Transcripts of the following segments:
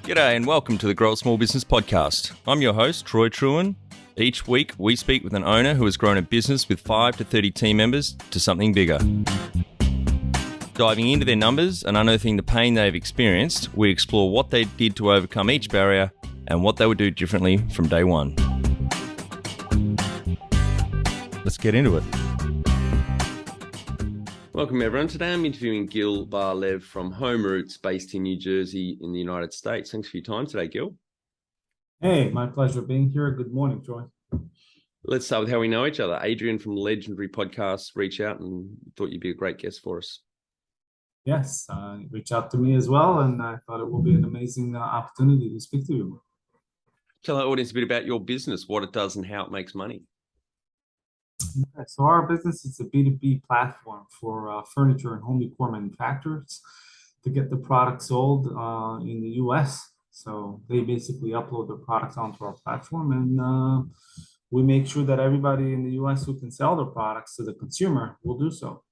G'day and welcome to the Grow a Small Business Podcast. I'm your host, Troy Truen. Each week, we speak with an owner who has grown a business with 5 to 30 team members to something bigger. Diving into their numbers and unearthing the pain they've experienced, we explore what they did to overcome each barrier and what they would do differently from day one. Let's get into it. Welcome everyone. Today I'm interviewing Gil Bar-Lev from HomeRoots based in New Jersey in the United States. Thanks for your time today, Gil. Hey, my pleasure being here. Good morning, Troy. Let's start with how we know each other. Adrian from Legendary Podcasts reached out and thought you'd be a great guest for us. Yes, reach out to me as well, and I thought it will be an amazing opportunity to speak to you. Tell our audience a bit about your business, what it does and how it makes money. Okay, so our business is a B2B platform for furniture and home decor manufacturers to get the product sold in the US. So they basically upload their products onto our platform, and we make sure that everybody in the US who can sell their products to the consumer will do so.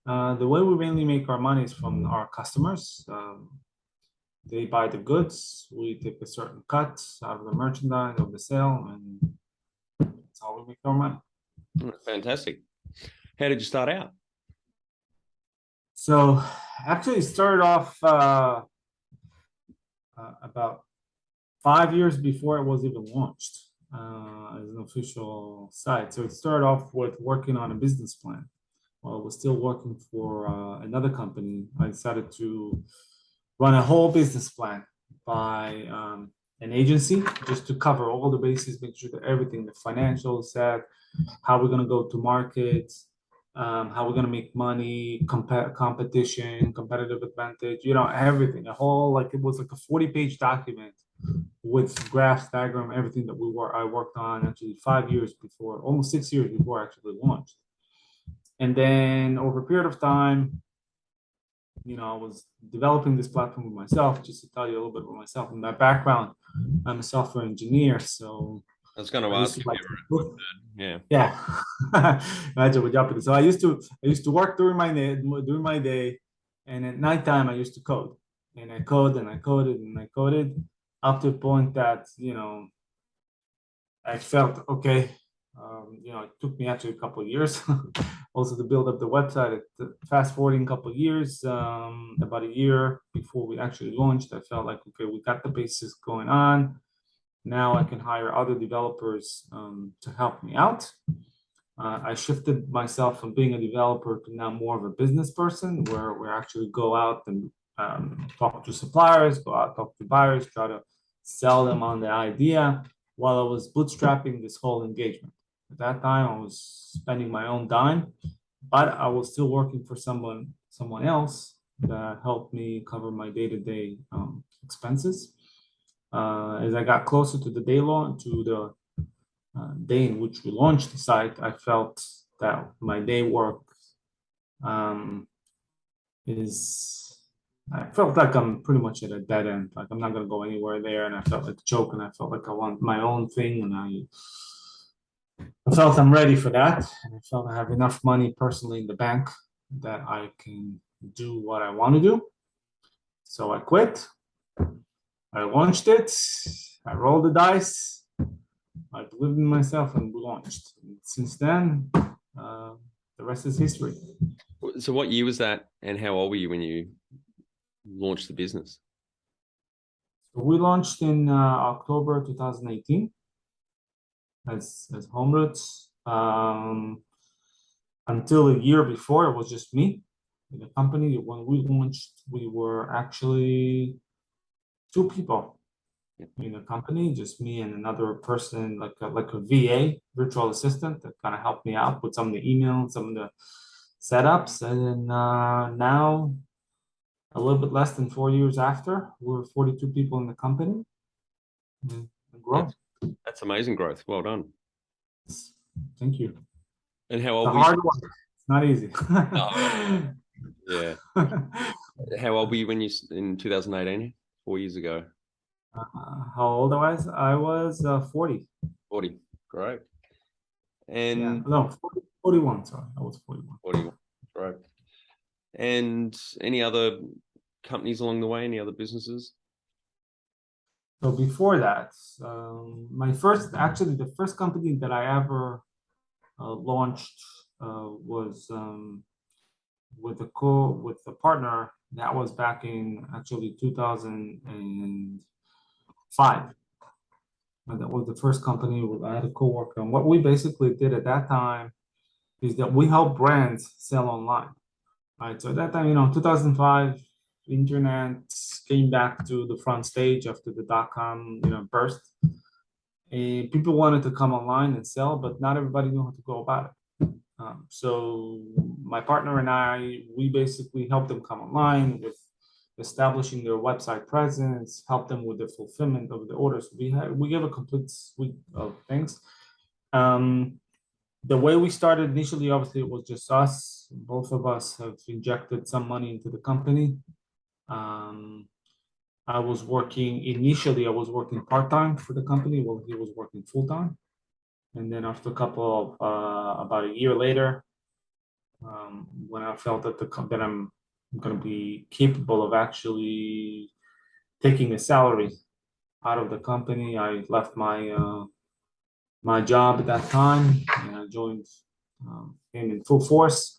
The way we mainly make our money is from our customers. They buy the goods, we take a certain cut out of the merchandise of the sale, and that's how we make our money. Fantastic. How did you start out? So actually it started off about 5 years before it was even launched as an official site. So it started off with working on a business plan. While I was still working for another company, I decided to run a whole business plan by an agency just to cover all the bases, make sure that everything, the financials set, how we're going to go to market, how we're going to make money, competition, competitive advantage, everything. It was like a 40-page document with graphs, diagram, everything that I worked on actually 5 years before, almost 6 years before I actually launched. And then over a period of time, I was developing this platform with myself. Just to tell you a little bit about myself and my background, I'm a software engineer. So I was going to ask you. Yeah. Imagine what happened. So I used to work during my day, and at nighttime I used to code, and I coded and I coded and I coded up to the point that I felt okay. It took me actually a couple of years also to build up the website. Fast forwarding a couple of years, about a year before we actually launched, I felt like, okay, we got the basis going on. Now I can hire other developers to help me out. I shifted myself from being a developer to now more of a business person, where we actually go out and talk to suppliers, go out, talk to buyers, try to sell them on the idea, while I was bootstrapping this whole engagement. At that time, I was spending my own dime, but I was still working for someone else that helped me cover my day-to-day expenses. As I got closer to the day in which we launched the site, I felt that my day work I felt like I'm pretty much at a dead end. Like I'm not going to go anywhere there. And I felt like a joke, and I felt like I want my own thing. And I felt I'm ready for that. And I felt I have enough money personally in the bank that I can do what I want to do. So I quit. I launched it. I rolled the dice. I believed in myself, and we launched. And since then, the rest is history. So what year was that, and how old were you when you launched the business? So we launched in October 2018 as HomeRoots. Until a year before, it was just me in the company. When we launched, we were actually 2 people in the company, just me and another person, like a VA, virtual assistant, that kind of helped me out with some of the emails, some of the setups. And then now, a little bit less than 4 years after, we're 42 people in the company and growing. That's amazing growth. Well done. Thank you. And how old were you? Hard work. It's not easy. Yeah. How old were you when in 2018, 4 years ago? How old I was? I was 40. 40. Great. And no, 41. Sorry, I was 41. 41. Right. And any other companies along the way? Any other businesses? So before that, the first company that I ever launched was with a partner. That was back in actually 2005. And that was the first company I had a coworker. And what we basically did at that time is that we help brands sell online. Right. So at that time, 2005, internet came back to the front stage after the dot-com, burst. And people wanted to come online and sell, but not everybody knew how to go about it. So my partner and I, we basically helped them come online with establishing their website presence, help them with the fulfillment of the orders. We gave a complete suite of things. The way we started initially, obviously, it was just us. Both of us have injected some money into the company. I was working part-time for the company while he was working full-time. And then after about a year later, when I felt that I'm going to be capable of actually taking a salary out of the company, I left my job at that time and I joined him in full force.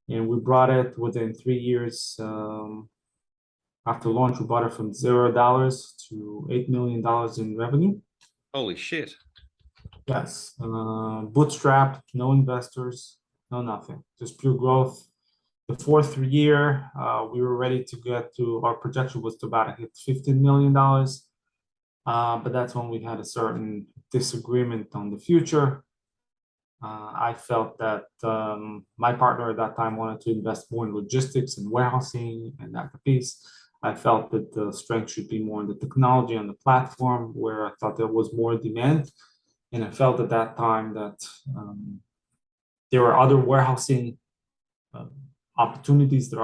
And we brought it within 3 years. After launch, we brought it from $0 to $8 million in revenue. Holy shit. Yes, bootstrapped, no investors, no nothing, just pure growth. The fourth year, we were ready to get to, our projection was to about hit $15 million. But that's when we had a certain disagreement on the future. I felt that my partner at that time wanted to invest more in logistics and warehousing and that piece. I felt that the strength should be more in the technology on the platform where I thought there was more demand. And I felt at that time that there were other warehousing opportunities that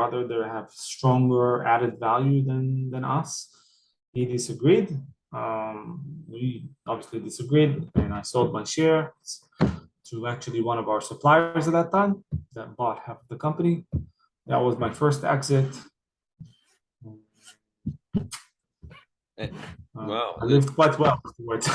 have stronger added value than us. He disagreed. We obviously disagreed, and I sold my share to actually one of our suppliers at that time that bought half of the company. That was my first exit. Wow. I lived quite well afterwards.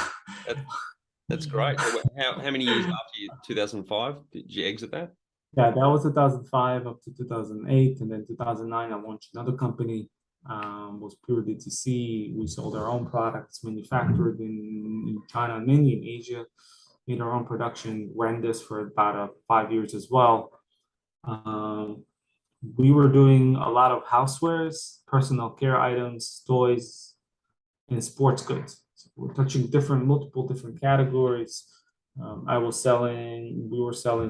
That's great. How many years after 2005 did you exit that? Yeah, that was 2005 up to 2008, and then 2009 I launched another company. Was pure DTC. We sold our own products, manufactured in China, mainly in Asia. Made our own production. Ran this for about 5 years as well. We were doing a lot of housewares, personal care items, toys, and sports goods. So we're touching multiple different categories. We were selling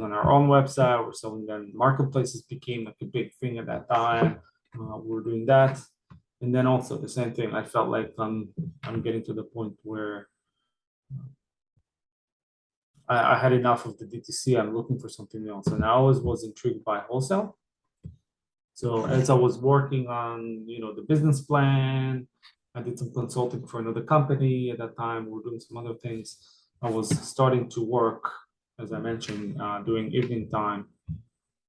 on our own website, we're selling on marketplaces, became like a big thing at that time. We were doing that. And then also the same thing, I felt like I'm getting to the point where I had enough of the DTC. I'm looking for something else. And I always was intrigued by wholesale. So as I was working on, the business plan, I did some consulting for another company at that time. We were doing some other things. I was starting to work, as I mentioned, during evening time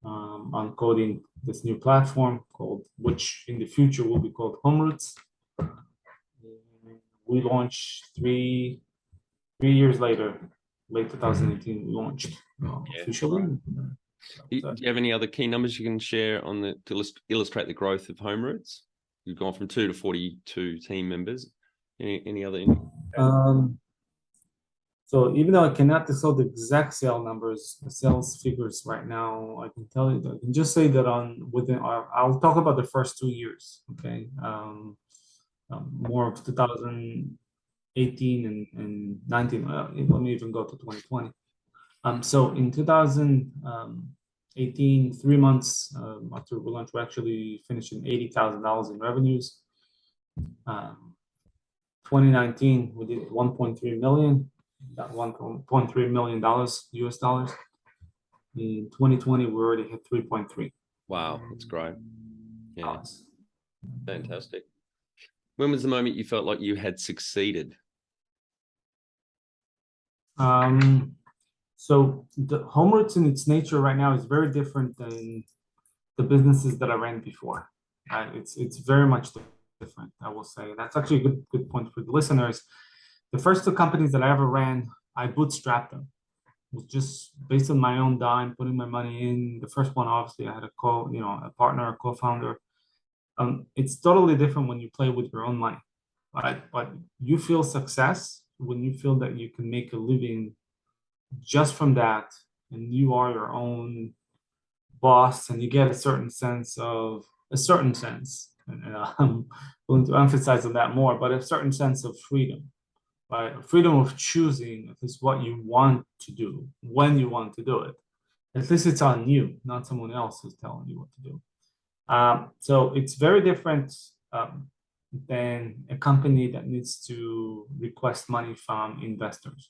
on coding this new platform which in the future will be called HomeRoots. We launched three years later, late 2018, we launched officially. Do you have any other key numbers you can share to illustrate the growth of HomeRoots? You've gone from 2 to 42 team members. Any other? So even though I cannot disclose the exact sales figures right now, I can tell you that I can just say that I'll talk about the first 2 years, okay? More of 2018 and 19. Let me even go to 2020. So in 2018, 3 months after we launched, we actually finished in $80,000 in revenues. 2019, we did 1.3 million. That $1.3 million US dollars. In 2020, we already hit 3.3. Wow, that's great. Yeah, fantastic. When was the moment you felt like you had succeeded? So the HomeRoots in its nature right now is very different than the businesses that I ran before. It's very much different, I will say. That's actually a good point for the listeners. The first two companies that I ever ran, I bootstrapped them. It was just based on my own dime, putting my money in. The first one, obviously, I had a partner, a co-founder. It's totally different when you play with your own money, right? But you feel success when you feel that you can make a living just from that, and you are your own boss, and you get a certain sense, and I'm willing to emphasize on that more, but a certain sense of freedom, right? Freedom of choosing if it's what you want to do, when you want to do it. At least it's on you, not someone else who's telling you what to do. So it's very different than a company that needs to request money from investors.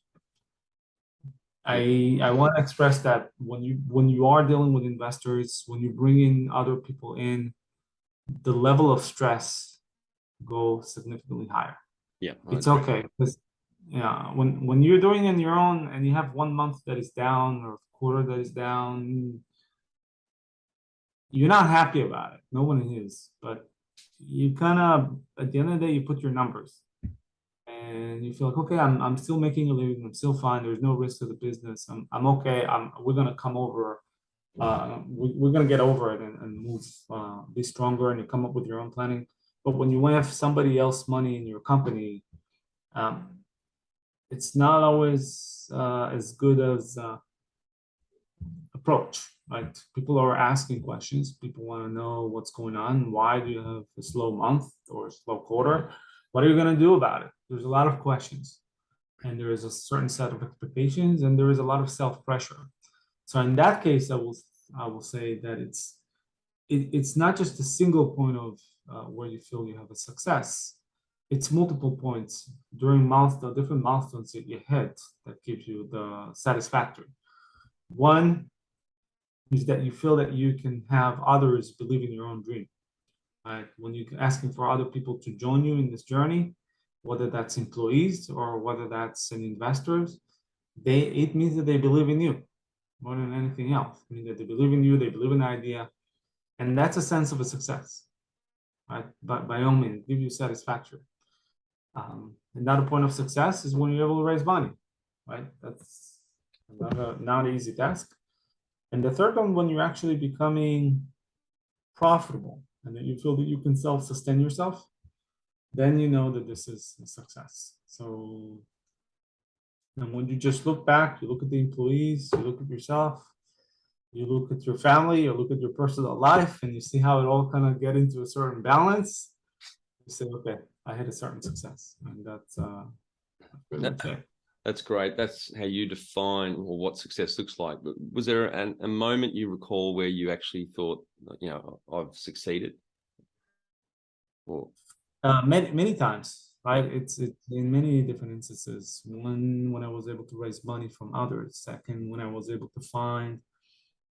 I want to express that when you are dealing with investors, when you bring in other people in, the level of stress goes significantly higher. Yeah, it's okay because when you're doing it on your own and you have 1 month that is down or a quarter that is down, you're not happy about it. No one is, but you kind of at the end of the day you put your numbers and you feel like, okay, I'm still making a living, I'm still fine, there's no risk to the business, I'm okay, we're gonna come over, we're gonna get over it and move, be stronger, and you come up with your own planning. But when you have somebody else money in your company, um, it's not always as good as approach, right? People are asking questions. People want to know what's going on. Why do you have a slow month or a slow quarter? What are you going to do about it? There's a lot of questions, and there is a certain set of expectations, and there is a lot of self-pressure. So in that case, I will say that it's not just a single point of where you feel you have a success. It's multiple points during different milestones that you hit that gives you the satisfactory. One is that you feel that you can have others believe in your own dream, right? When you're asking for other people to join you in this journey, whether that's employees or whether that's an investors, it means that they believe in you more than anything else. I mean that they believe in you, they believe in the idea, and that's a sense of a success, right? But by all means, give you satisfaction. Another point of success is when you're able to raise money, right? That's not an easy task. And the third one, when you're actually becoming profitable and that you feel that you can self-sustain yourself, then you know that this is a success. So, and when you just look back, you look at the employees, you look at yourself, you look at your family, you look at your personal life, and you see how it all kind of get into a certain balance. You say, okay, I had a certain success, and that's pretty much it. That's great. That's how you define what success looks like. But was there a moment you recall where you actually thought, I've succeeded? Or many times, right? It's in many different instances. One, when I was able to raise money from others. Second, when I was able to find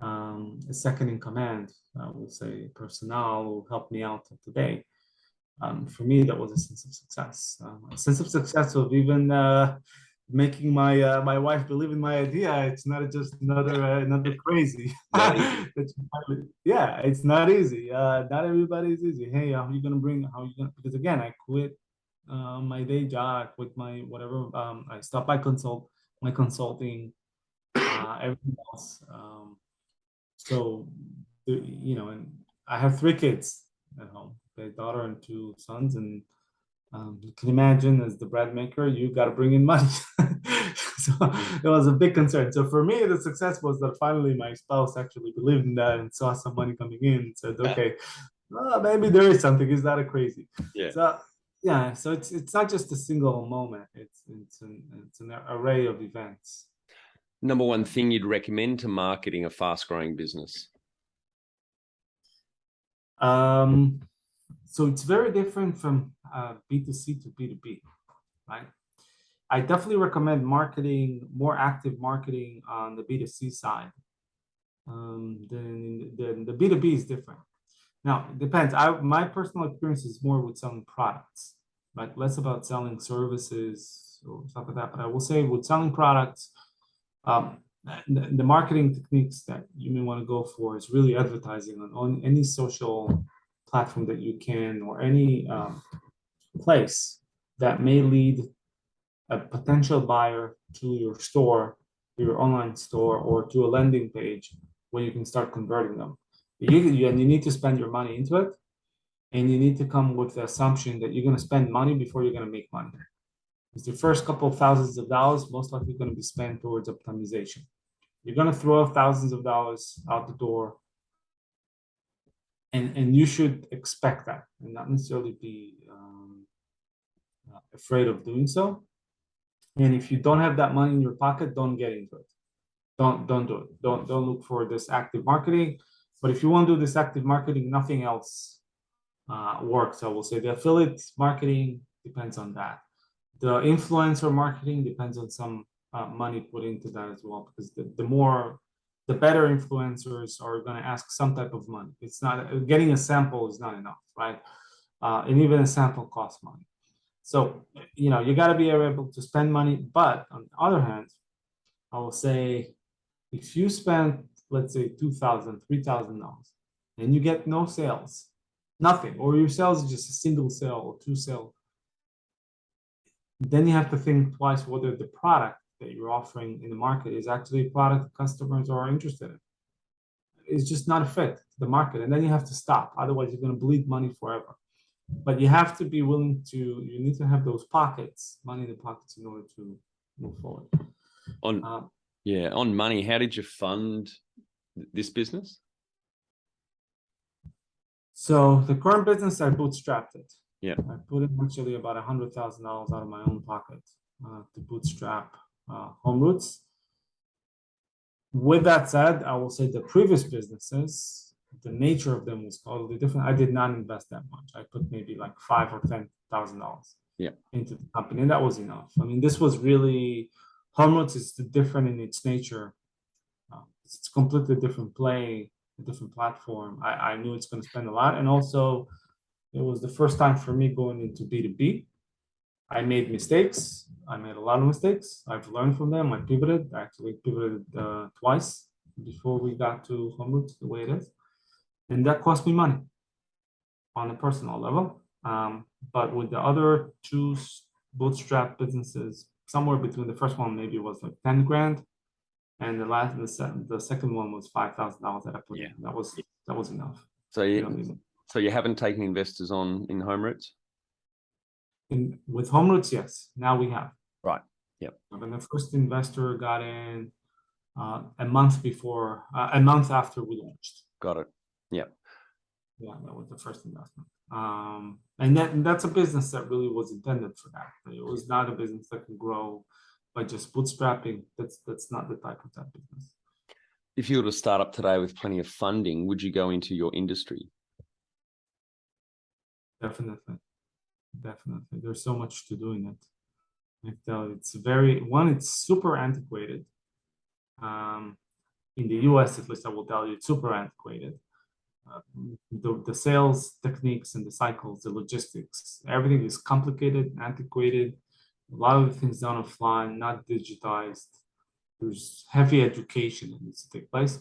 a second in command, I will say personnel who helped me out today. For me, that was a sense of success. A sense of success of even making my wife believe in my idea. It's not just another crazy. Yeah, it's not easy. Not everybody is easy. Hey, how are you gonna? Because again, I quit my day job, with my whatever. I stopped my consulting, everything else. So, and I have 3 kids at home, a daughter and 2 sons, and you can imagine as the bread maker, you got to bring in money. So it was a big concern. So for me, the success was that finally my spouse actually believed in that and saw some money coming in and said, okay, maybe there is something. It's not a crazy. Yeah. So yeah, so it's not just a single moment. It's an array of events. Number one thing you'd recommend to marketing a fast-growing business? So it's very different from B2C to B2B, right? I definitely recommend more active marketing on the B2C side. Then the B2B is different. Now, it depends. My personal experience is more with selling products, right? Less about selling services or stuff like that. But I will say with selling products, the marketing techniques that you may want to go for is really advertising on any social platform that you can, or any place that may lead a potential buyer to your store, your online store, or to a landing page where you can start converting them. And you need to spend your money into it, and you need to come with the assumption that you're going to spend money before you're going to make money. Because the first couple of thousands of dollars most likely going to be spent towards optimization. You're going to throw thousands of dollars out the door, and you should expect that and not necessarily be afraid of doing so. And if you don't have that money in your pocket, don't get into it. Don't do it. Don't look for this active marketing. But if you want to do this active marketing, nothing else works. I will say the affiliate marketing depends on that. The influencer marketing depends on some money put into that as well, because the better influencers are going to ask some type of money. It's not getting a sample is not enough, right? And even a sample costs money. So, you got to be able to spend money. But on the other hand, I will say, if you spend, let's say, $2,000, $3,000, and you get no sales, nothing, or your sales is just a single sale or two sales, then you have to think twice whether the product that you're offering in the market is actually a product customers are interested in. It's just not a fit to the market, and then you have to stop. Otherwise, you're going to bleed money forever. But you have to be willing to, you need to have those pockets, money in the pockets, in order to move forward. On money, how did you fund this business? So the current business, I bootstrapped it. Yeah. I put in actually about $100,000 out of my own pocket to bootstrap HomeRoots. With that said, I will say the previous businesses, the nature of them was totally different. I did not invest that much. I put maybe like $5,000 or $10,000 into the company, and that was enough. I mean, this was really, HomeRoots is different in its nature. It's a completely different play, a different platform. I knew it's going to spend a lot, and also it was the first time for me going into B2B. I made mistakes. I made a lot of mistakes. I've learned from them. I pivoted. I actually pivoted twice before we got to HomeRoots the way it is. And that cost me money on a personal level. But with the other two bootstrap businesses, somewhere between the first one maybe was like 10 grand, and the second one was $5,000 that I put in. That was enough. So you haven't taken investors on in HomeRoots? With HomeRoots, yes. Now we have. Right. Yep. And the first investor got in a month after we launched. Got it. Yep. Yeah, that was the first investment. And that's a business that really was intended for that. It was not a business that can grow by just bootstrapping. That's not the type of that business. If you were to start up today with plenty of funding, would you go into your industry? Definitely. There's so much to do in it. It's super antiquated. In the US, at least, I will tell you, it's super antiquated. The sales techniques and the cycles, the logistics, everything is complicated, antiquated. A lot of things done offline, not digitized. There's heavy education that needs to take place.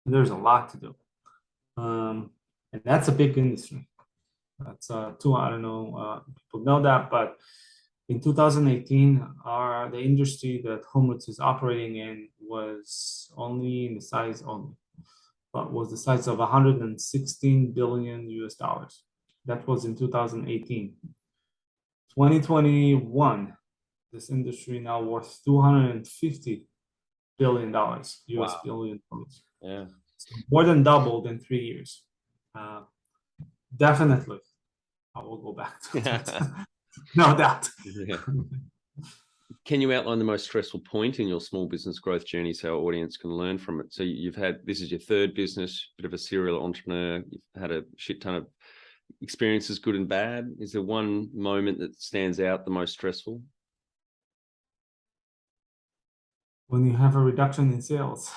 And there's a lot to do. And that's a big industry. That's I don't know, people know that, but in 2018, the industry that HomeRoots is operating in was the size of 116 billion US dollars. That was in 2018. 2021, this industry now worth $250 billion US billion dollars. Yeah. So more than doubled in 3 years. Definitely, I will go back to that. No doubt. Yeah. Can you outline the most stressful point in your small business growth journey so our audience can learn from it? So this is your third business, bit of a serial entrepreneur. You've had a shit ton of experiences, good and bad. Is there one moment that stands out the most stressful? When you have a reduction in sales.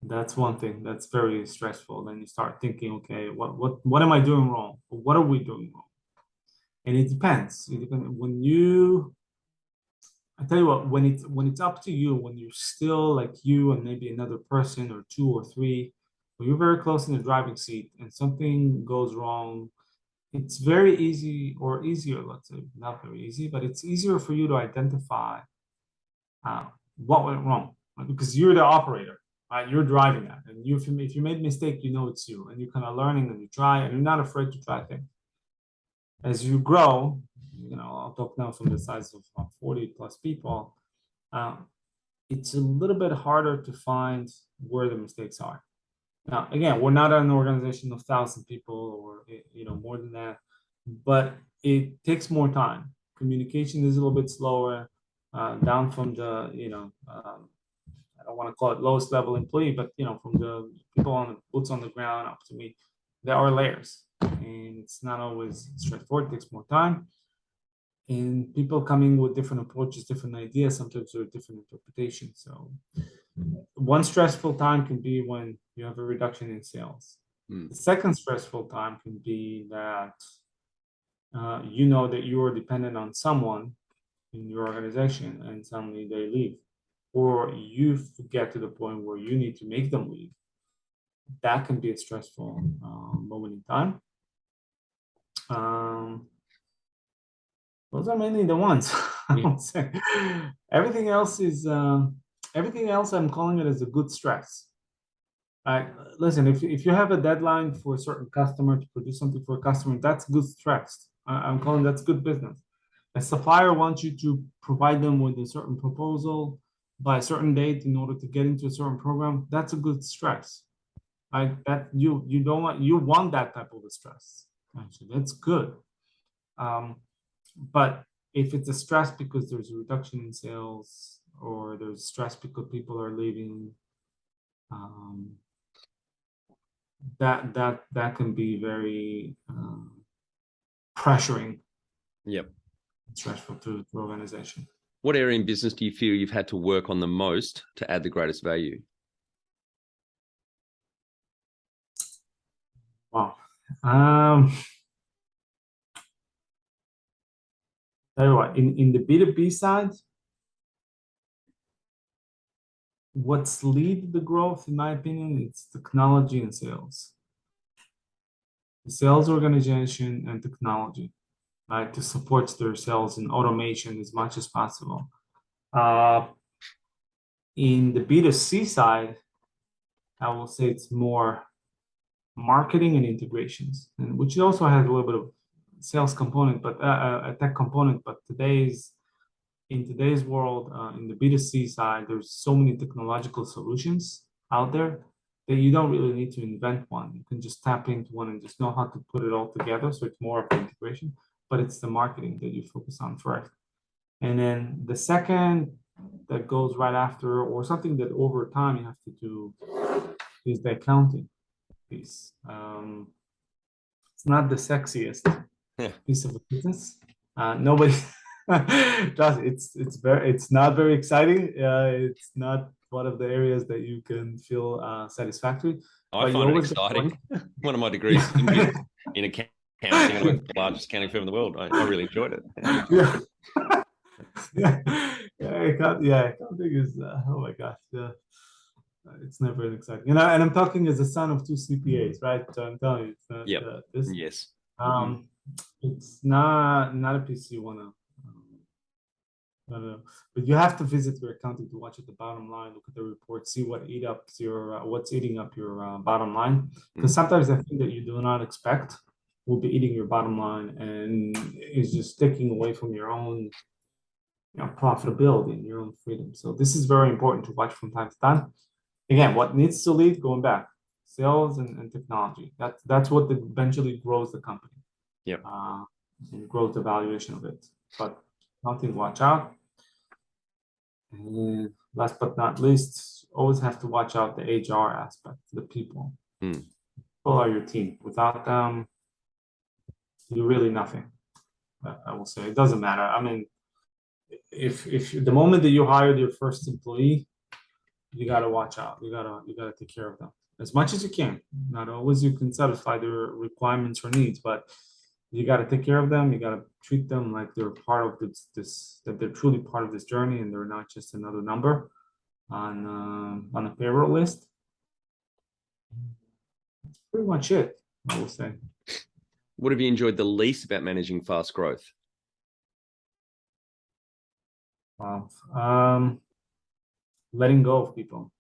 That's one thing that's very stressful. Then you start thinking, okay, what am I doing wrong? What are we doing wrong? And it depends. I tell you what, when it's up to you, when you're still like you and maybe another person or two or three, when you're very close in the driving seat and something goes wrong, it's very easy, or easier, let's say, not very easy, but it's easier for you to identify what went wrong, right? Because you're the operator, right? You're driving that, and if you made a mistake, you know it's you, and you're kind of learning, and you try, and you're not afraid to try things. As you grow, I'll talk now from the size of 40 plus people. It's a little bit harder to find where the mistakes are. Now, again, we're not an organization of 1,000 people or more than that, but it takes more time. Communication is a little bit slower, down from the I don't want to call it lowest level employee, but from the people on the boots on the ground up to me, there are layers, and it's not always straightforward. It takes more time, and people coming with different approaches, different ideas, sometimes with different interpretations. So one stressful time can be when you have a reduction in sales. The second stressful time can be that that you are dependent on someone in your organization, and suddenly they leave, or you get to the point where you need to make them leave. That can be a stressful moment in time. Those are mainly the ones. I would say. Everything else is everything else. I'm calling it as a good stress. Listen, if you have a deadline for a certain customer to produce something for a customer, that's good stress. I'm calling that's good business. A supplier wants you to provide them with a certain proposal by a certain date in order to get into a certain program. That's a good stress. That you don't want, you want that type of a stress. Actually, that's good. But if it's a stress because there's a reduction in sales, or there's stress because people are leaving, that can be very pressuring. Yep. Stressful to the organization. What area in business do you feel you've had to work on the most to add the greatest value? Wow. Tell you what, in the B2B side, what's lead the growth, in my opinion, it's technology and sales. The sales organization and technology, right, to support their sales and automation as much as possible. In the B2C side, I will say it's more marketing and integrations, and which also has a little bit of sales component, but a tech component. But in today's world, in the B2C side, there's so many technological solutions out there that you don't really need to invent one. You can just tap into one and just know how to put it all together. So it's more of an integration, but it's the marketing that you focus on first. And then the second that goes right after, or something that over time you have to do, is the accounting piece. It's not the sexiest piece of business. Nobody does. It's not very exciting. It's not one of the areas that you can feel satisfactory. I find it exciting. One of my degrees in accounting, and I work for the largest accounting firm in the world. I really enjoyed it. Accounting is oh my gosh, it's never exciting. And I'm talking as a son of two CPAs, right? So I'm telling you, it's not this. Yes. It's not a piece you wanna. I don't know. But you have to visit your accounting to watch at the bottom line, look at the report, see what's eating up your bottom line. Because sometimes the thing that you do not expect will be eating your bottom line, and is just taking away from your own profitability and your own freedom. So this is very important to watch from time to time. Again, what needs to lead, going back, sales and technology. That's what eventually grows the company. Yep. And grows the valuation of it. But something to watch out. And last but not least, always have to watch out the HR aspect, the people. People are your team. Without them, you're really nothing. I will say it doesn't matter. I mean, if the moment that you hired your first employee, you gotta watch out. You gotta take care of them as much as you can. Not always you can satisfy their requirements or needs, but you got to take care of them. You got to treat them like they're part of this, that they're truly part of this journey, and they're not just another number on a payroll list. Pretty much it, I will say. What have you enjoyed the least about managing fast growth? Wow. Letting go of people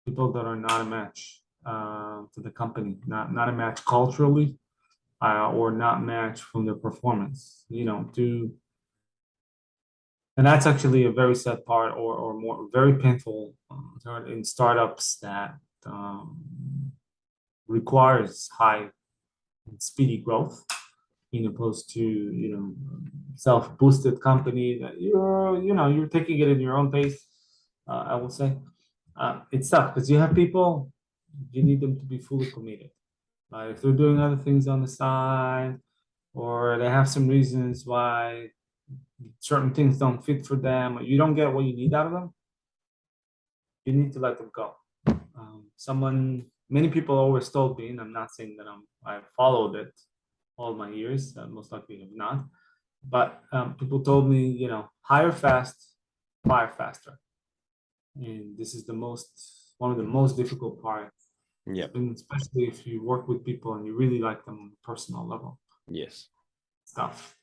that are not a match to the company, not a match culturally, or not match from their performance. And that's actually a very sad part, or more very painful in startups that requires high and speedy growth, in opposed to self-boosted company that you're taking it in your own pace. I will say it's tough because you have people, you need them to be fully committed. If they're doing other things on the side, or they have some reasons why certain things don't fit for them, or you don't get what you need out of them, you need to let them go. Many people always told me, and I'm not saying that I followed it all my years, most likely have not, but people told me, hire fast, fire faster. And this is one of the most difficult parts. Yeah. And especially if you work with people and you really like them on a personal level. Yes. Stuff.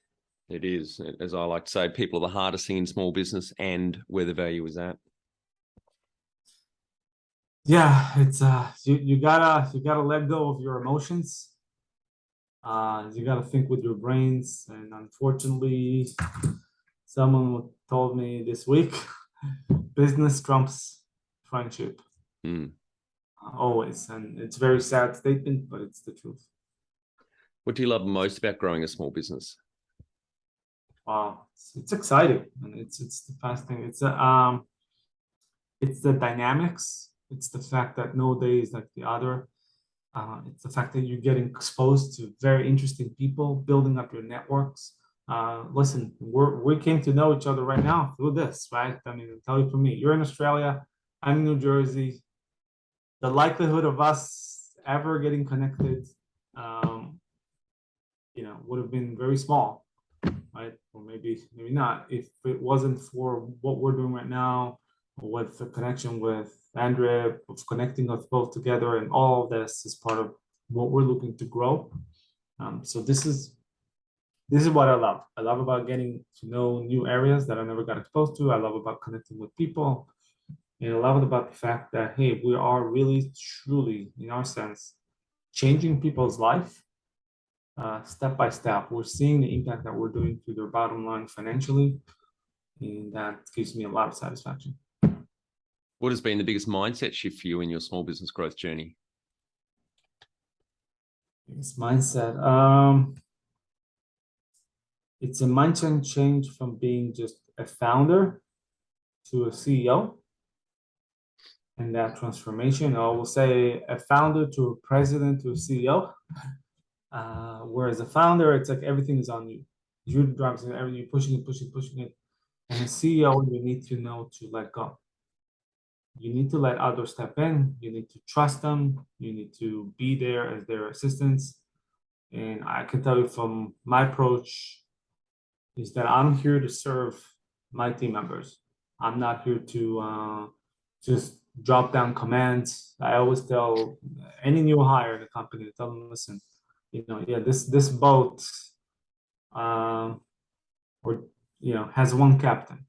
It is. As I like to say, people are the hardest thing in small business and where the value is at. Yeah, it's you gotta let go of your emotions. You gotta think with your brains. And unfortunately, someone told me this week, business trumps friendship. Mm. Always. And it's a very sad statement, but it's the truth. What do you love most about growing a small business? Wow, it's exciting, and it's the fast thing. It's the dynamics. It's the fact that no day is like the other. It's the fact that you're getting exposed to very interesting people, building up your networks. Listen, we came to know each other right now through this, right? I mean, I'll tell you for me, you're in Australia, I'm in New Jersey. The likelihood of us ever getting connected, would have been very small, right? Or maybe not, if it wasn't for what we're doing right now, with the connection with Andrea, of connecting us both together, and all of this is part of what we're looking to grow. So this is what I love. I love about getting to know new areas that I never got exposed to. I love about connecting with people. And I love it about the fact that, hey, we are really, truly, in our sense, changing people's life step by step. We're seeing the impact that we're doing to their bottom line financially, and that gives me a lot of satisfaction. What has been the biggest mindset shift for you in your small business growth journey? Biggest mindset. It's a mindset change from being just a founder to a CEO. And that transformation, I will say a founder to a president to a CEO. Whereas a founder, it's like everything is on you. You're driving everything, you're pushing it. And a CEO, you need to know to let go. You need to let others step in. You need to trust them. You need to be there as their assistants. And I can tell you from my approach is that I'm here to serve my team members. I'm not here to just drop down commands. I always tell any new hire in the company, tell them, listen, this boat, or has one captain,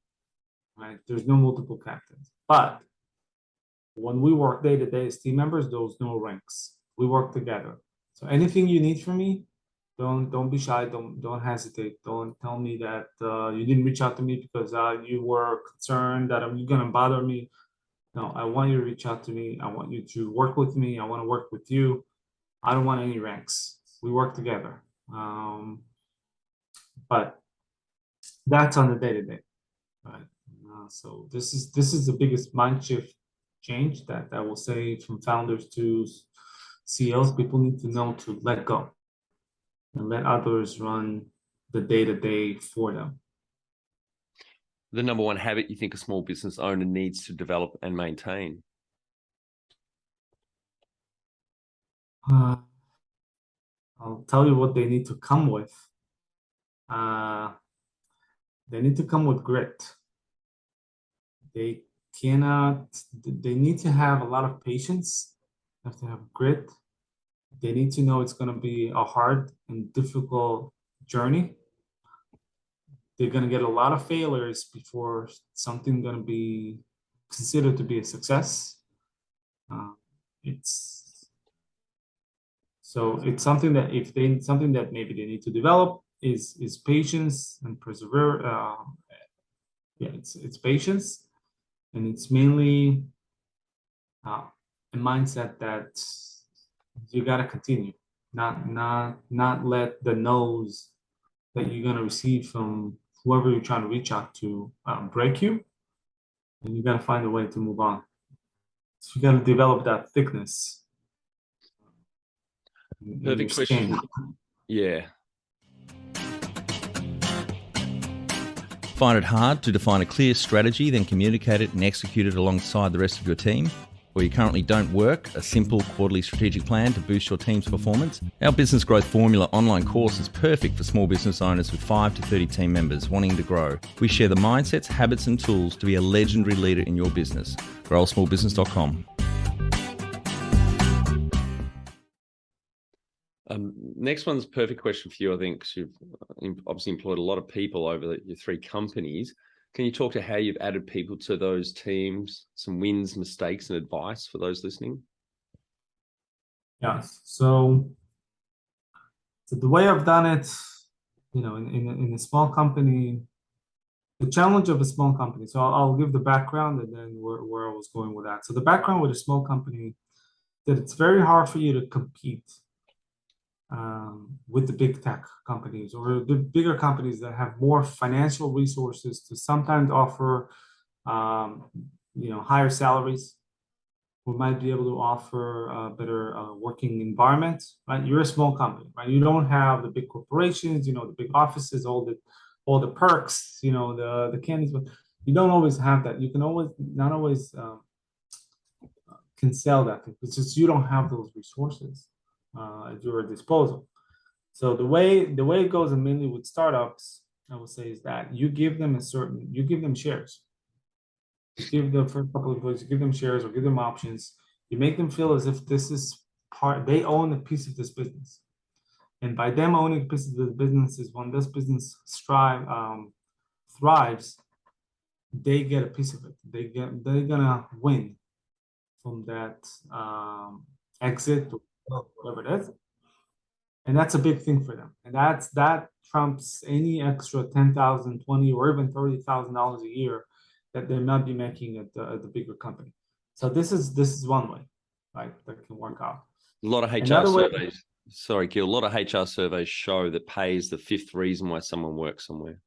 right? There's no multiple captains. But when we work day to day as team members, there's no ranks. We work together. So anything you need from me, don't be shy. Don't hesitate. Don't tell me that you didn't reach out to me because you were concerned that you're gonna bother me. No, I want you to reach out to me. I want you to work with me. I want to work with you. I don't want any ranks. We work together. But that's on the day to day, right? So this is the biggest mind shift change that I will say from founders to CEOs. People need to know to let go and let others run the day to day for them. The number one habit you think a small business owner needs to develop and maintain? I'll tell you what they need to come with. They need to come with grit. They cannot, they need to have a lot of patience, they have to have grit, They need to know it's going to be a hard and difficult journey. They're going to get a lot of failures before something going to be considered to be a success. It's so it's something that something that maybe they need to develop is patience and persevere. Yeah, it's patience, and it's mainly a mindset that you got to continue, not let the no's that you're going to receive from whoever you're trying to reach out to break you, and you got to find a way to move on. So you got to develop that thickness in your Perfect question. skin. Yeah. Find it hard to define a clear strategy, then communicate it and execute it alongside the rest of your team? Or you currently don't work a simple quarterly strategic plan to boost your team's performance? Our Business Growth Formula online course is perfect for small business owners with 5 to 30 team members wanting to grow. We share the mindsets, habits and tools to be a legendary leader in your business. growasmallbusiness.com. Next one's a perfect question for you, I think, because you've obviously employed a lot of people over your 3 companies. Can you talk to how you've added people to those teams, some wins, mistakes, and advice for those listening? Yes. So the way I've done it, in a small company, the challenge of a small company. So I'll give the background and then where I was going with that. So the background with a small company, that it's very hard for you to compete with the big tech companies or the bigger companies that have more financial resources to sometimes offer, higher salaries. We might be able to offer a better working environment, right? You're a small company, right? You don't have the big corporations, the big offices, all the perks, the candies, but you don't always have that. You can always not always can sell that. It's just you don't have those resources at your disposal. So the way it goes, and mainly with startups, I would say, is that you give them shares. You give the first couple of employees, you give them shares or give them options. You make them feel as if this is they own a piece of this business. And by them owning a piece of the business is when this business thrives, they get a piece of it. They're gonna win from that exit or whatever it is. And that's a big thing for them. And that trumps any extra 10,000, 20, or even $30,000 a year that they might be making at the bigger company. So this is one way, right, that can work out. A lot of HR surveys. Sorry, Gil. A lot of HR surveys show that pay is the 5th reason why someone works somewhere.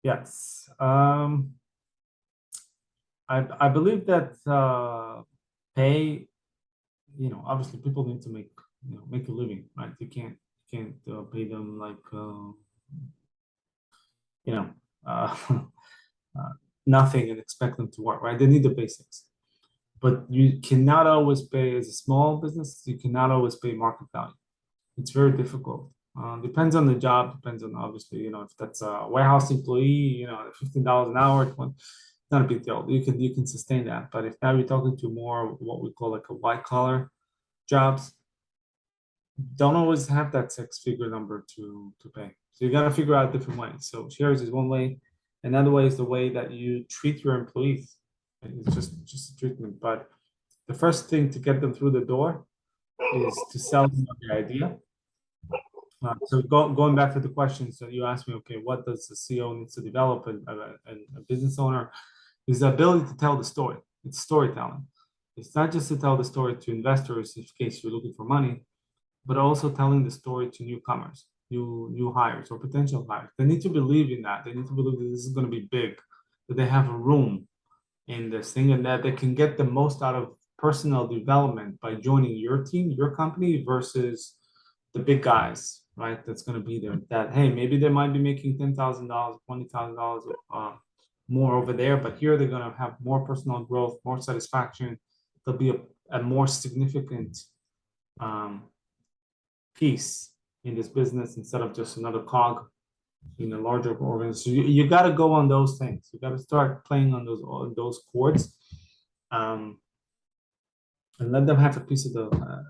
Yes. I believe that pay, obviously people need to make a living, right? You can't pay them like nothing and expect them to work, right? They need the basics, but you cannot always pay, as a small business, you cannot always pay market value. It's very difficult. Depends on the job, depends on, obviously, if that's a warehouse employee, $15 an hour, it's not a big deal. You can sustain that. But if now you're talking to more what we call like a white collar jobs, don't always have that 6-figure number to pay. So you got to figure out different ways. So shares is one way. Another way is the way that you treat your employees. It's just a treatment. But the first thing to get them through the door is to sell them the idea. So going back to the questions that you asked me, okay, what does the CEO needs to develop and a business owner is the ability to tell the story. It's storytelling. It's not just to tell the story to investors in case you're looking for money, but also telling the story to newcomers, new hires or potential hires. They need to believe in that. They need to believe that this is going to be big, that they have a room in this thing, and that they can get the most out of personal development by joining your team, your company, versus the big guys, right? That's going to be there. That, hey, maybe they might be making $10,000, $20,000 more over there, but here they're going to have more personal growth, more satisfaction. There'll be a more significant piece in this business instead of just another cog in a larger organization. So you got to go on those things. You got to start playing on those chords. and let them have a piece of the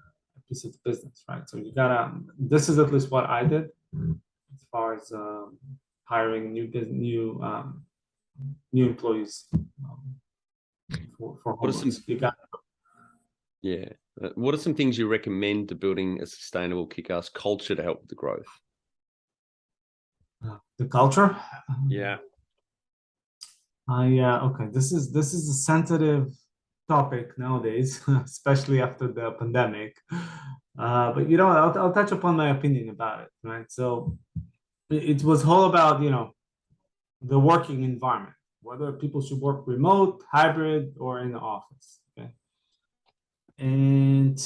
business, right? So you gotta. This is at least what I did as far as hiring new employees for What are some HomeRoots. You got Yeah. What are some things you recommend to building a sustainable kick-ass culture to help with the growth? the culture. Yeah. Okay. This is a sensitive topic nowadays, especially after the pandemic. But I'll touch upon my opinion about it, right? So it was all about the working environment, whether people should work remote, hybrid, or in the office. Okay, and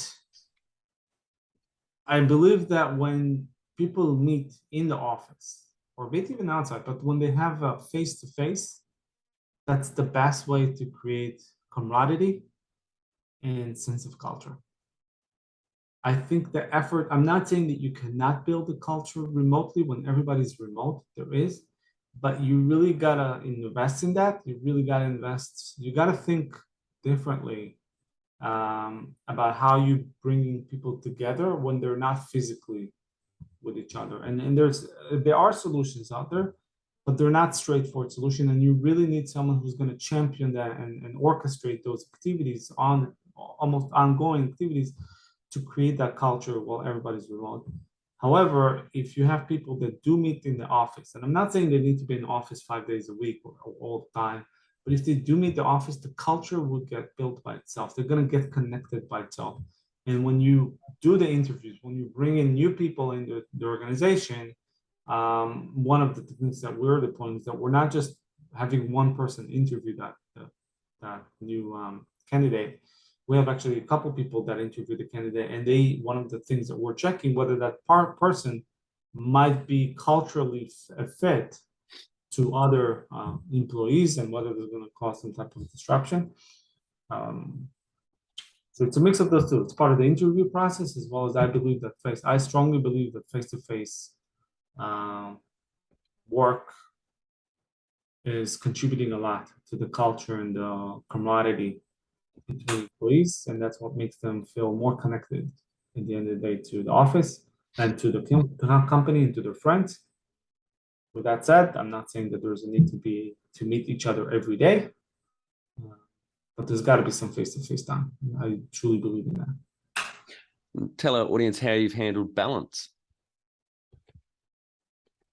I believe that when people meet in the office or maybe even outside, but when they have a face to face, that's the best way to create camaraderie and sense of culture. I think the effort, I'm not saying that you cannot build a culture remotely when everybody's remote, there is, but you really gotta invest in that. You really gotta invest, you gotta think differently about how you bringing people together when they're not physically with each other. And there are solutions out there, but they're not straightforward solution. And you really need someone who's going to champion that and orchestrate those activities on almost ongoing activities to create that culture while everybody's remote. However, if you have people that do meet in the office, and I'm not saying they need to be in the office 5 days a week or all the time, but if they do meet the office, the culture will get built by itself. They're going to get connected by itself. And when you do the interviews, when you bring in new people into the organization, one of the things that we're deploying is that we're not just having one person interview that new candidate. We have actually a couple people that interview the candidate, and one of the things that we're checking whether that person might be culturally a fit to other employees and whether there's going to cause some type of disruption. So it's a mix of those two. It's part of the interview process as well as I strongly believe that face-to-face work is contributing a lot to the culture and the camaraderie between employees, and that's what makes them feel more connected at the end of the day to the office and to the company and to their friends. With that said, I'm not saying that there's a need to meet each other every day, but there's got to be some face-to-face time. I truly believe in that. Tell our audience how you've handled balance.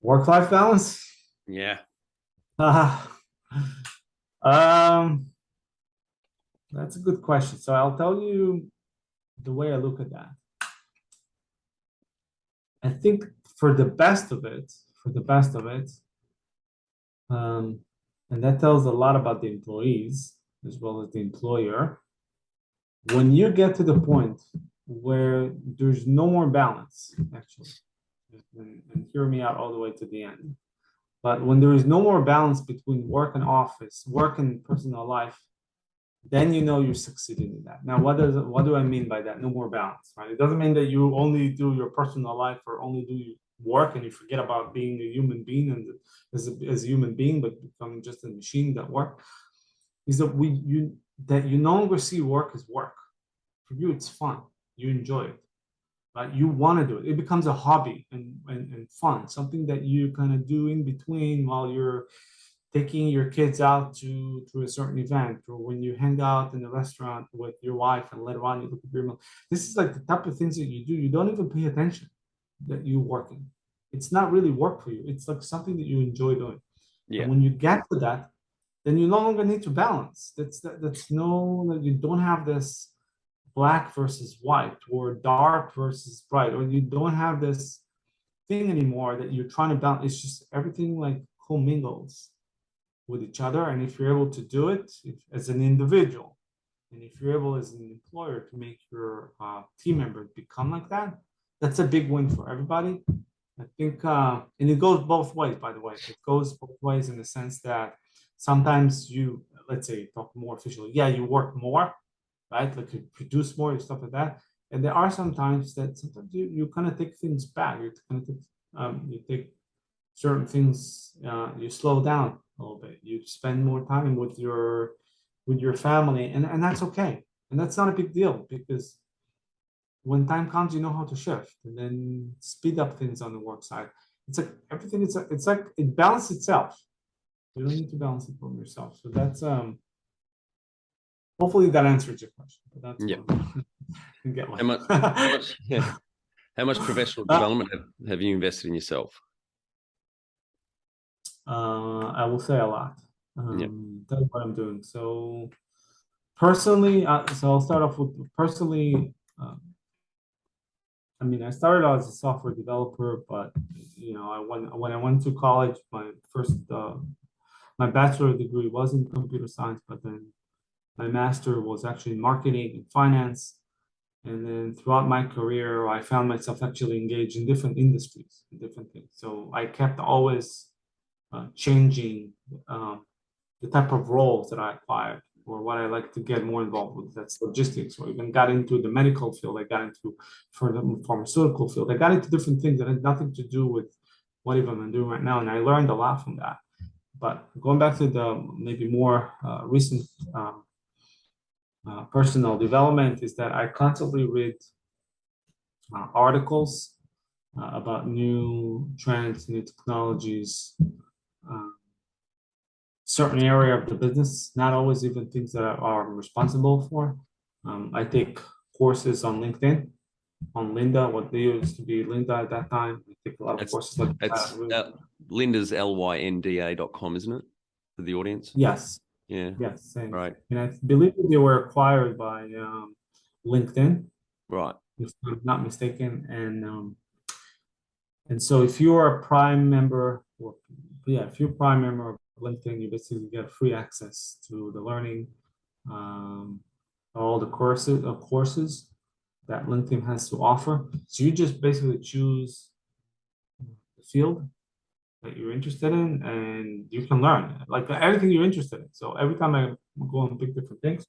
Work-life balance? Yeah. That's a good question. So I'll tell you the way I look at that. I think for the best of it, and that tells a lot about the employees as well as the employer. When you get to the point where there's no more balance, actually, and hear me out all the way to the end. But when there is no more balance between work and office, work and personal life, then you know you're succeeding in that. Now, what do I mean by that? No more balance, right? It doesn't mean that you only do your personal life or only do your work and you forget about being a human being and as a human being, but become just a machine that work. Is that you no longer see work as work. For you, it's fun. You enjoy it. Right? You want to do it. It becomes a hobby and fun, something that you kind of do in between while you're taking your kids out to a certain event, or when you hang out in a restaurant with your wife and later on you look at your meal. This is like the type of things that you do. You don't even pay attention that you're working. It's not really work for you. It's like something that you enjoy doing. Yeah. And when you get to that, then you no longer need to balance. You don't have this black versus white or dark versus bright, or you don't have this thing anymore that you're trying to balance. It's just everything like commingles with each other. And if you're able to do it as an individual, and if you're able as an employer to make your team member become like that, that's a big win for everybody. I think, and it goes both ways, by the way. It goes both ways in the sense that sometimes let's say, talk more officially, yeah, you work more, right? Like you produce more and stuff like that. And there are sometimes you kind of take things back. You take certain things, you slow down a little bit. You spend more time with your family, and that's okay. And that's not a big deal because when time comes, you know how to shift and then speed up things on the work side. It's like everything, it's like it balances itself. You don't need to balance it from yourself. So that's hopefully that answers your question. But that's Yeah. can get How much, how much professional development have you invested in yourself? I will say a lot. Yeah. That's what I'm doing. So personally, so I'll start off with personally. I mean, I started out as a software developer, but you know, when I went to college, my bachelor degree was in computer science, but then my master was actually in marketing and finance. And then throughout my career, I found myself actually engaged in different industries, in different things. So I kept always changing the type of roles that I acquired or what I like to get more involved with. That's logistics, or even got into the medical field. I got into for the pharmaceutical field. I got into different things that had nothing to do with what even I'm doing right now. And I learned a lot from that. But going back to the maybe more recent personal development is that I constantly read articles about new trends, new technologies, uh, certain area of the business, not always even things that I'm responsible for. I take courses on LinkedIn, on Linda, what they used to be Linda at that time. I take a lot of courses like That's that. Linda's lynda.com, isn't it? For the audience. Yes, Yeah. yes, same. Right. And I believe they were acquired by LinkedIn, Right. if I'm not mistaken. And so if you're a Prime member, or yeah, if you're a Prime member of LinkedIn, you basically get free access to the learning, um, all the courses that LinkedIn has to offer. So you just basically choose the field that you're interested in, and you can learn like everything you're interested in. So every time I go and pick different things,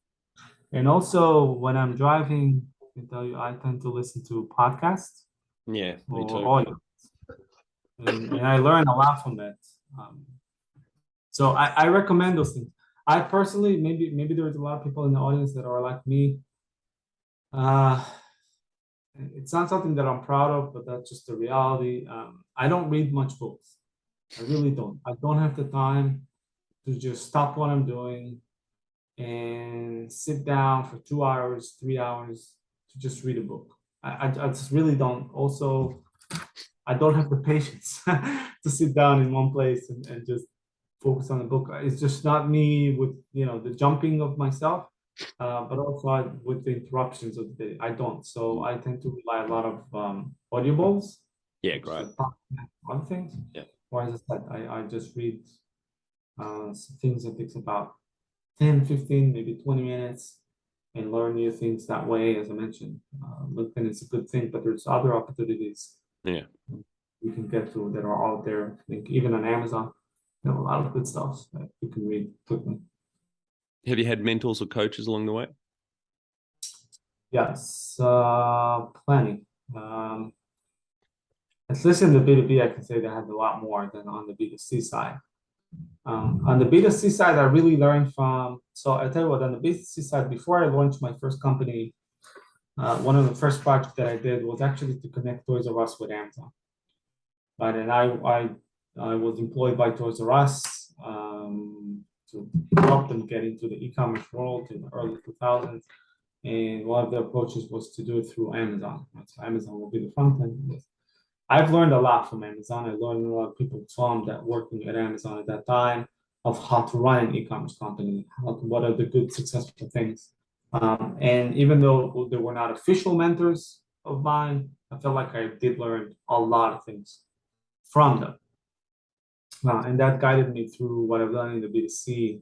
and also when I'm driving, I can tell you I tend to listen to podcasts Yeah, me or too. audio, and I learn a lot from that. Um, so I recommend those things. I personally, maybe there's a lot of people in the audience that are like me. Uh, it's not something that I'm proud of, but that's just the reality. I don't read much books. I really don't. I don't have the time to just stop what I'm doing and sit down for 2 hours, 3 hours to just read a book. I just really don't. Also, I don't have the patience to sit down in one place and just focus on the book. It's just not me with the jumping of myself, but also with the interruptions of the day. I don't. So I tend to rely a lot of audibles, Yeah, which is great. one thing. Yeah. Or as I said, I just read some things that takes about 10, 15, maybe 20 minutes and learn new things that way. As I mentioned, LinkedIn is a good thing, but there's other opportunities Yeah. you can get to that are out there. I think even on Amazon, a lot of good stuff that you can read quickly. Have you had mentors or coaches along the way? Yes, plenty. Um, at least in the B2B, I can say they had a lot more than on the B2C side. On the B2C side, I really learned from, so I tell you what, on the B2C side, before I launched my first company, one of the first projects that I did was actually to connect Toys R Us with Amazon. Right, and I was employed by Toys R Us to help them get into the e-commerce world in the early 2000s. And one of the approaches was to do it through Amazon. So Amazon will be the front end. I've learned a lot from Amazon. I learned a lot of people from that working at Amazon at that time of how to run an e-commerce company, what are the good successful things. And even though they were not official mentors of mine, I felt like I did learn a lot of things from them. And that guided me through what I've done in the B2C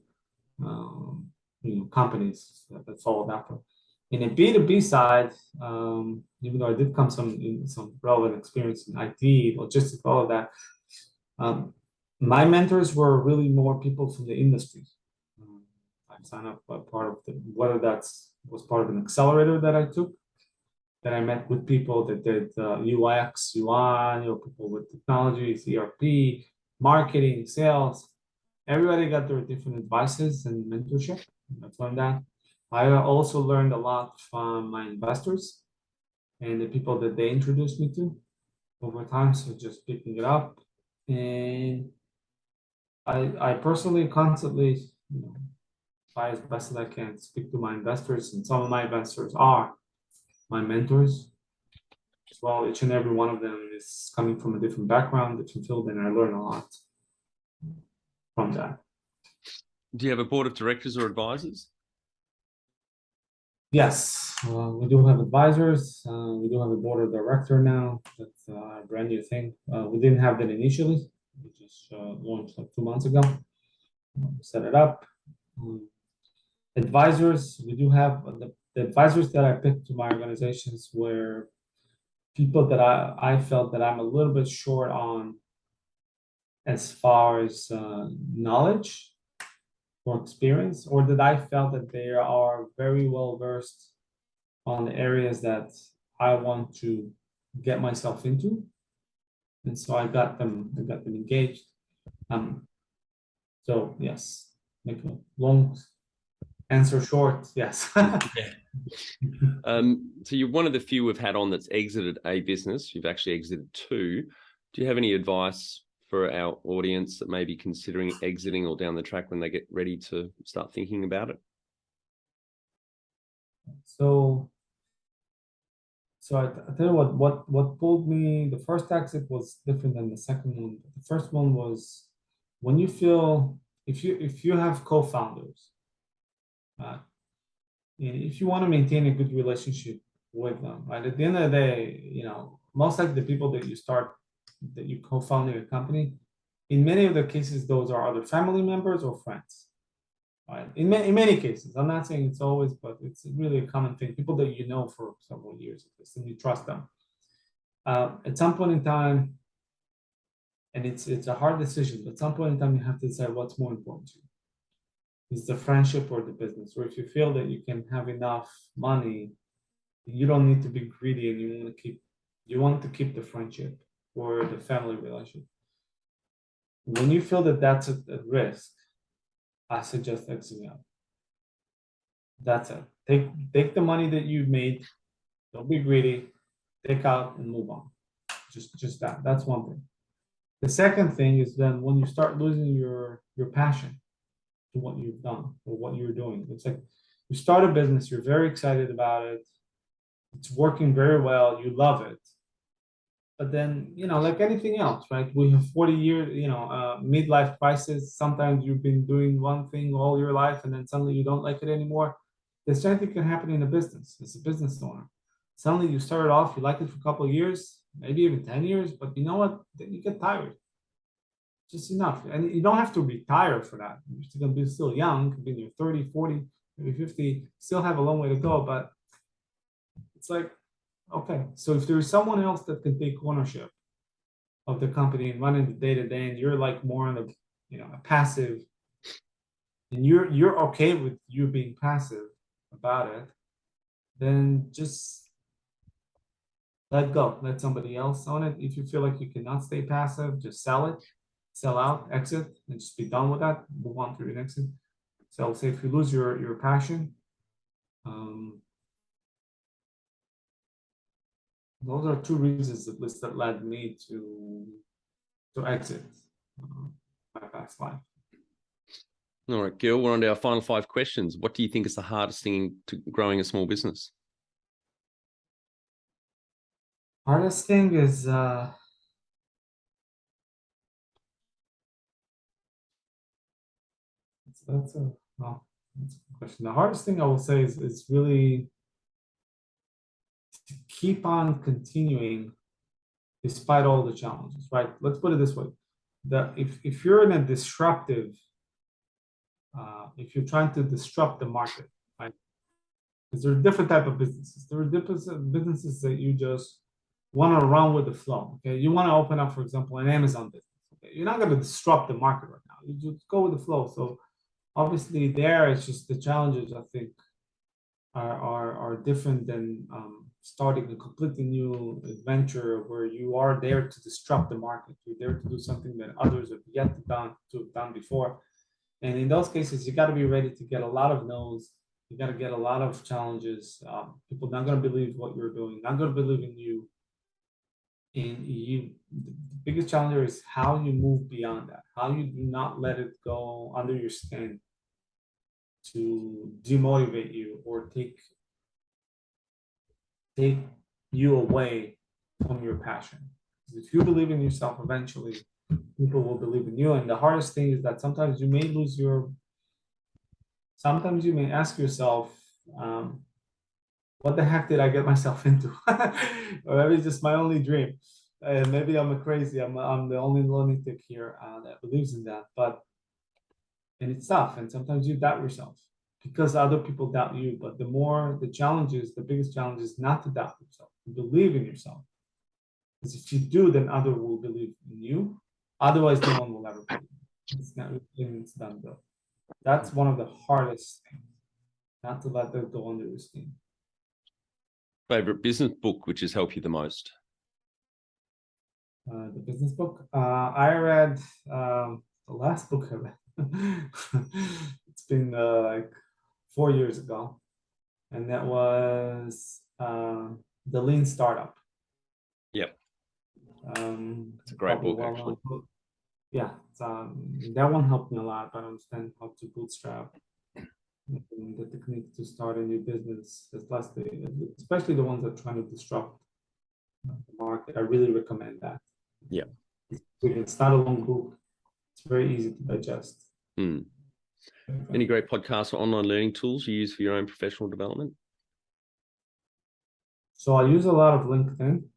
companies that followed after. In a B2B side, even though I did come some relevant experience in IT, logistics, all of that, my mentors were really more people from the industry. I signed up by part of whether that's was part of an accelerator that I took, that I met with people that did UX, UI, people with technologies, ERP, marketing, sales. Everybody got their different advices and mentorship. I've learned that. I also learned a lot from my investors and the people that they introduced me to over time. So just picking it up, and I personally constantly, try as best as I can to speak to my investors, and some of my investors are my mentors as well. Each and every one of them is coming from a different background, different field, and I learn a lot from that. Do you have a board of directors or advisors? Yes, we do have advisors. We do have a board of director now. That's a brand new thing. We didn't have that initially. We just launched like 2 months ago. Set it up. Advisors, we do have the advisors that I picked to my organizations were people that I felt that I'm a little bit short on as far as knowledge or experience, or that I felt that they are very well versed on the areas that I want to get myself into. And so I got them engaged. So yes, make a long answer short, yes. So you're one of the few we've had on that's exited a business. You've actually exited two. Do you have any advice for our audience that may be considering exiting or down the track when they get ready to start thinking about it? So I tell you what pulled me, the first exit was different than the second one. The first one was when you feel, if you have co-founders, if you want to maintain a good relationship with them, right? At the end of the day, most likely the people that you co-founding a company, in many of the cases, those are either family members or friends. Right? In many cases, I'm not saying it's always, but it's really a common thing. People that you know for several years, and you trust them. At some point in time, and it's a hard decision, but at some point in time, you have to decide what's more important to you. Is the friendship or the business? Or if you feel that you can have enough money, you don't need to be greedy, and you want to keep the friendship or the family relationship. When you feel that that's at risk, I suggest exiting out. That's it. Take the money that you made. Don't be greedy. Take out and move on. Just that. That's one thing. The second thing is then when you start losing your passion to what you've done or what you're doing. It's like you start a business, you're very excited about it. It's working very well. You love it. But then, like anything else, right? We have 40 years, midlife crisis. Sometimes you've been doing one thing all your life and then suddenly you don't like it anymore. The same thing can happen in a business as a business owner. Suddenly you started off, you like it for a couple of years, maybe even 10 years, but you know what? Then you get tired. Just enough. And you don't have to retire for that. You're still going to be still young, could be in your 30, 40, maybe 50, still have a long way to go. But it's like, okay, so if there is someone else that can take ownership of the company and running the day-to-day, and you're like more on a passive, and you're okay with you being passive about it, then just let go, let somebody else own it. If you feel like you cannot stay passive, just sell it, sell out, exit, and just be done with that, move on to your next thing. So I'll say if you lose your passion, those are two reasons at least that led me to exit my past life. All right, Gil, we're on to our final 5 questions. What do you think is the hardest thing to growing a small business? Hardest thing is that's a good question. The hardest thing I will say is really to keep on continuing despite all the challenges, right? Let's put it this way. If you're in a disruptive, if you're trying to disrupt the market, right? Because there are different type of businesses. There are different businesses that you just want to run with the flow. Okay, you want to open up, for example, an Amazon business. Okay, you're not going to disrupt the market right now. You just go with the flow. So obviously, there it's just the challenges I think are different than starting a completely new adventure where you are there to disrupt the market. You're there to do something that others have yet to have done before. And in those cases, you got to be ready to get a lot of no's You got to get a lot of challenges. People not going to believe what you're doing, not going to believe in you. And the biggest challenge is how you move beyond that, how you do not let it go under your skin to demotivate you or take you away from your passion. If you believe in yourself, eventually people will believe in you. And the hardest thing is that sometimes you may lose your, sometimes you may ask yourself, what the heck did I get myself into? Or maybe it's just my only dream. And maybe I'm crazy. I'm the only lunatic here that believes in that. But, and it's tough. And sometimes you doubt yourself because other people doubt you. But the more the challenges, the biggest challenge is not to doubt yourself, to believe in yourself. Because if you do, then others will believe in you. Otherwise, no one will ever believe. It's not, it's done though. That's one of the hardest things, not to let them go under your skin. Favorite business book which has helped you the most? The business book. I read the last book I read. It's been like 4 years ago, and that was The Lean Startup. Yep. It's a great book, actually. Book. Yeah, that one helped me a lot. I understand how to bootstrap, the technique to start a new business, especially the ones that are trying to disrupt the market. I really recommend that. Yeah. It's not a long book. It's very easy to digest. Any great podcasts or online learning tools you use for your own professional development? So I use a lot of LinkedIn.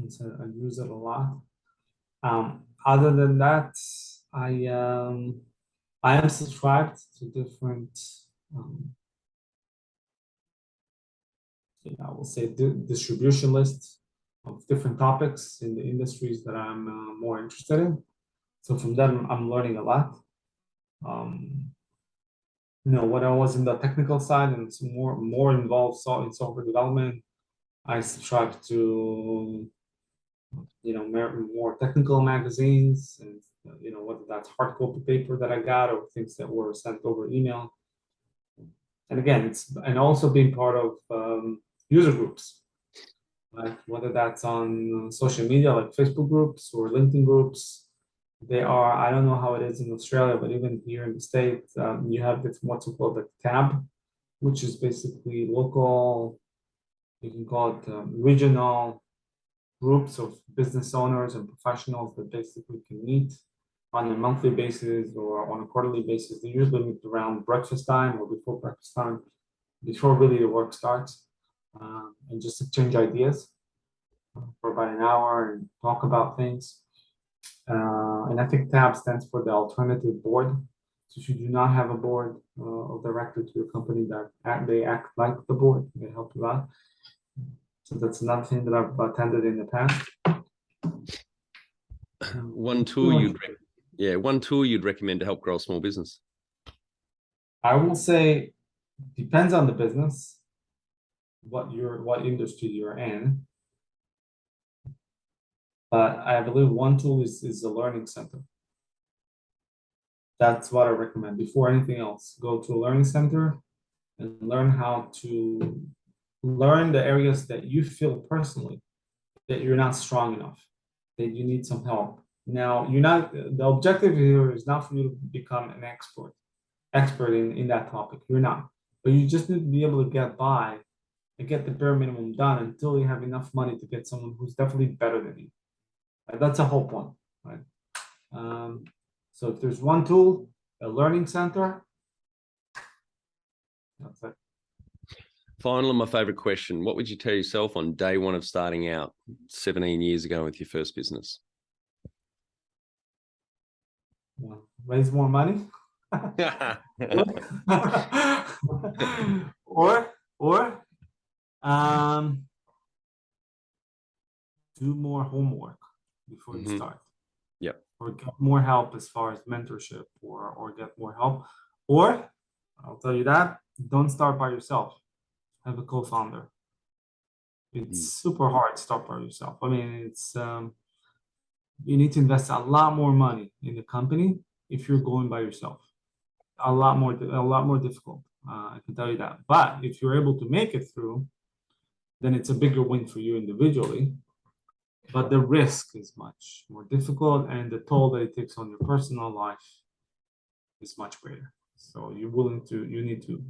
So I use it a lot. Other than that, I am subscribed to different, I will say, distribution lists of different topics in the industries that I'm more interested in. So from them, I'm learning a lot. When I was in the technical side and it's more involved in software development, I subscribe to more technical magazines, and whether that's hard copy paper that I got or things that were sent over email. And again, and also being part of user groups, like whether that's on social media like Facebook groups or LinkedIn groups. I don't know how it is in Australia, but even here in the States, you have what's called a tab, which is basically local, you can call it regional groups of business owners and professionals that basically can meet on a monthly basis or on a quarterly basis. They usually meet around breakfast time or before breakfast time, before really the work starts, and just exchange ideas for about an hour and talk about things. And I think TAB stands for the Alternative Board. So if you do not have a board of directors to your company, that they act like the board, they help you out. So that's another thing that I've attended in the past. One tool you'd recommend to help grow a small business? I will say depends on the business, what industry you're in. But I believe one tool is the learning center. That's what I recommend. Before anything else, go to a learning center and learn how to learn the areas that you feel personally that you're not strong enough, that you need some help. Now, the objective here is not for you to become an expert in that topic. You're not. But you just need to be able to get by and get the bare minimum done until you have enough money to get someone who's definitely better than you. That's a whole point, right? So if there's one tool, a learning center, that's it. Finally, my favorite question. What would you tell yourself on day one of starting out 17 years ago with your first business? Raise more money. or do more homework before you start. Yep. Or get more help as far as mentorship or get more help. Or I'll tell you that, don't start by yourself. Have a co-founder. It's super hard to start by yourself. I mean, it's you need to invest a lot more money in the company if you're going by yourself. A lot more difficult. I can tell you that. But if you're able to make it through, then it's a bigger win for you individually. But the risk is much more difficult, and the toll that it takes on your personal life is much greater. So you need to,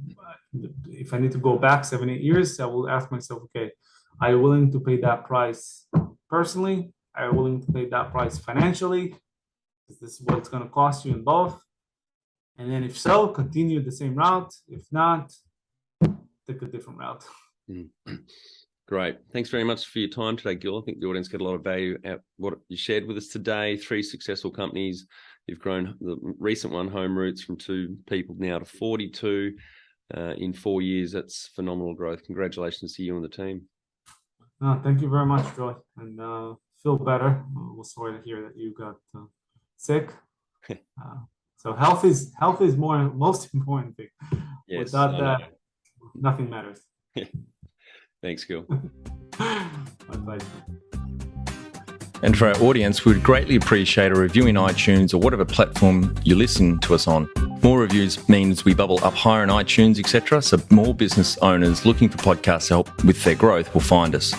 if I need to go back 7-8 years, I will ask myself, okay, are you willing to pay that price personally? Are you willing to pay that price financially? Is this what it's going to cost you in both? And then if so, continue the same route. If not, take a different route. Great. Thanks very much for your time today, Gil. I think the audience get a lot of value out what you shared with us today. 3 successful companies. You've grown the recent one, HomeRoots, from 2 people now to 42 in 4 years. That's phenomenal growth. Congratulations to you and the team. Thank you very much, Joy. And feel better. We're sorry to hear that you got sick. So health is most important thing. Yes, without that, nothing matters. Thanks, Gil. My pleasure. And for our audience, we would greatly appreciate a review in iTunes or whatever platform you listen to us on. More reviews means we bubble up higher in iTunes, etc. So more business owners looking for podcast help with their growth will find us.